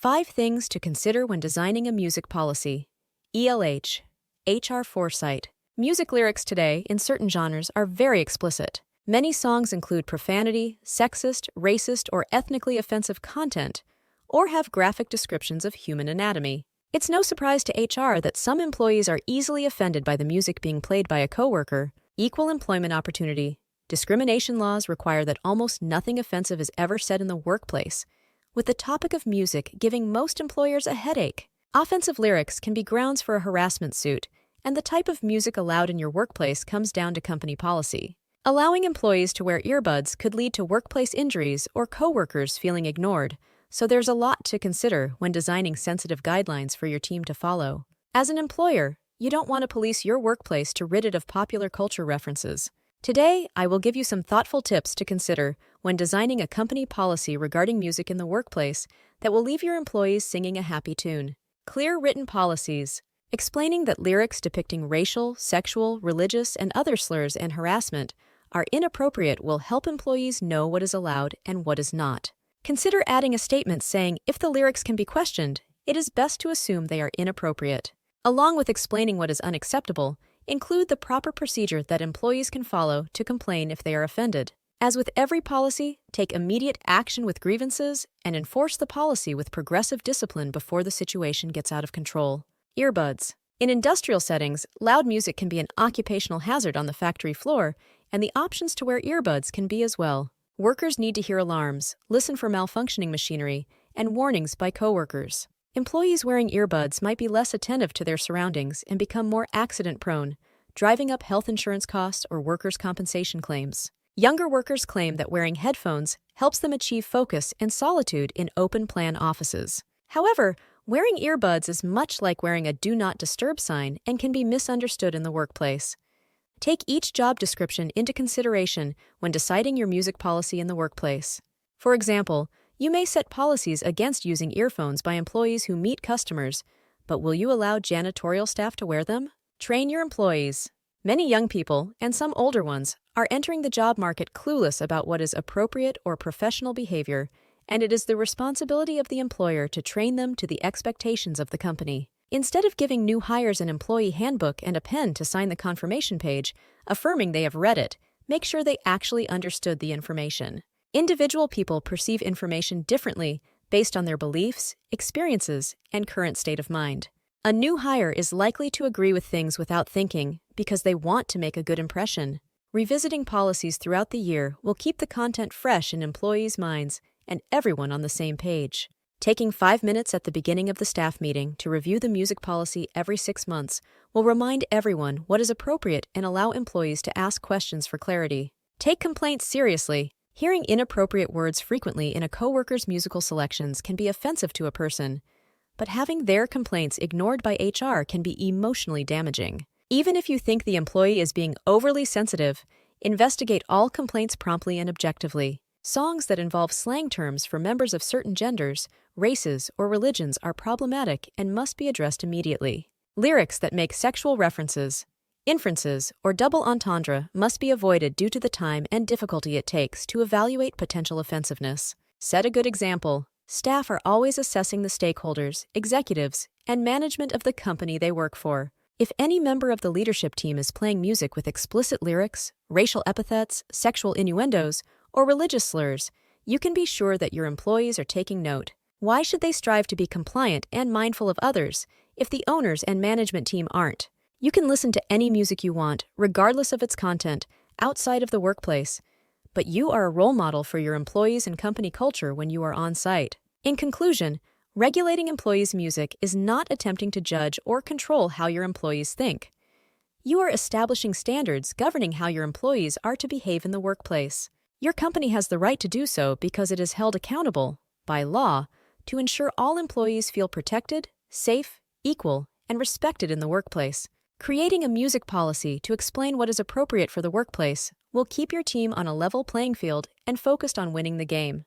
5 things to consider when designing a music policy. ELH, HR foresight. Music lyrics today, in certain genres, are very explicit. Many songs include profanity, sexist, racist, or ethnically offensive content, or have graphic descriptions of human anatomy. It's no surprise to HR that some employees are easily offended by the music being played by a coworker. Equal employment opportunity. Discrimination laws require that almost nothing offensive is ever said in the workplace, with the topic of music giving most employers a headache. Offensive lyrics can be grounds for a harassment suit, and the type of music allowed in your workplace comes down to company policy. Allowing employees to wear earbuds could lead to workplace injuries or coworkers feeling ignored, so there's a lot to consider when designing sensitive guidelines for your team to follow. As an employer, you don't want to police your workplace to rid it of popular culture references. Today, I will give you some thoughtful tips to consider when designing a company policy regarding music in the workplace that will leave your employees singing a happy tune. Clear written policies. Explaining that lyrics depicting racial, sexual, religious, and other slurs and harassment are inappropriate will help employees know what is allowed and what is not. Consider adding a statement saying if the lyrics can be questioned, it is best to assume they are inappropriate. Along with explaining what is unacceptable, include the proper procedure that employees can follow to complain if they are offended. As with every policy, take immediate action with grievances and enforce the policy with progressive discipline before the situation gets out of control. Earbuds. In industrial settings, loud music can be an occupational hazard on the factory floor, and the options to wear earbuds can be as well. Workers need to hear alarms, listen for malfunctioning machinery, and warnings by coworkers. Employees wearing earbuds might be less attentive to their surroundings and become more accident-prone, driving up health insurance costs or workers' compensation claims. Younger workers claim that wearing headphones helps them achieve focus and solitude in open-plan offices. However, wearing earbuds is much like wearing a Do Not Disturb sign and can be misunderstood in the workplace. Take each job description into consideration when deciding your music policy in the workplace. For example, you may set policies against using earphones by employees who meet customers, but will you allow janitorial staff to wear them? Train your employees. Many young people, and some older ones, are entering the job market clueless about what is appropriate or professional behavior, and it is the responsibility of the employer to train them to the expectations of the company. Instead of giving new hires an employee handbook and a pen to sign the confirmation page, affirming they have read it, make sure they actually understood the information. Individual people perceive information differently based on their beliefs, experiences, and current state of mind. A new hire is likely to agree with things without thinking because they want to make a good impression. Revisiting policies throughout the year will keep the content fresh in employees' minds and everyone on the same page. Taking 5 minutes at the beginning of the staff meeting to review the music policy every 6 months will remind everyone what is appropriate and allow employees to ask questions for clarity. Take complaints seriously. Hearing inappropriate words frequently in a coworker's musical selections can be offensive to a person, but having their complaints ignored by HR can be emotionally damaging. Even if you think the employee is being overly sensitive, investigate all complaints promptly and objectively. Songs that involve slang terms for members of certain genders, races, or religions are problematic and must be addressed immediately. Lyrics that make sexual references, inferences, or double entendre must be avoided due to the time and difficulty it takes to evaluate potential offensiveness. Set a good example. Staff are always assessing the stakeholders, executives, and management of the company they work for. If any member of the leadership team is playing music with explicit lyrics, racial epithets, sexual innuendos, or religious slurs, you can be sure that your employees are taking note. Why should they strive to be compliant and mindful of others if the owners and management team aren't? You can listen to any music you want, regardless of its content, outside of the workplace, but you are a role model for your employees and company culture when you are on site. In conclusion, regulating employees' music is not attempting to judge or control how your employees think. You are establishing standards governing how your employees are to behave in the workplace. Your company has the right to do so because it is held accountable, by law, to ensure all employees feel protected, safe, equal, and respected in the workplace. Creating a music policy to explain what is appropriate for the workplace will keep your team on a level playing field and focused on winning the game.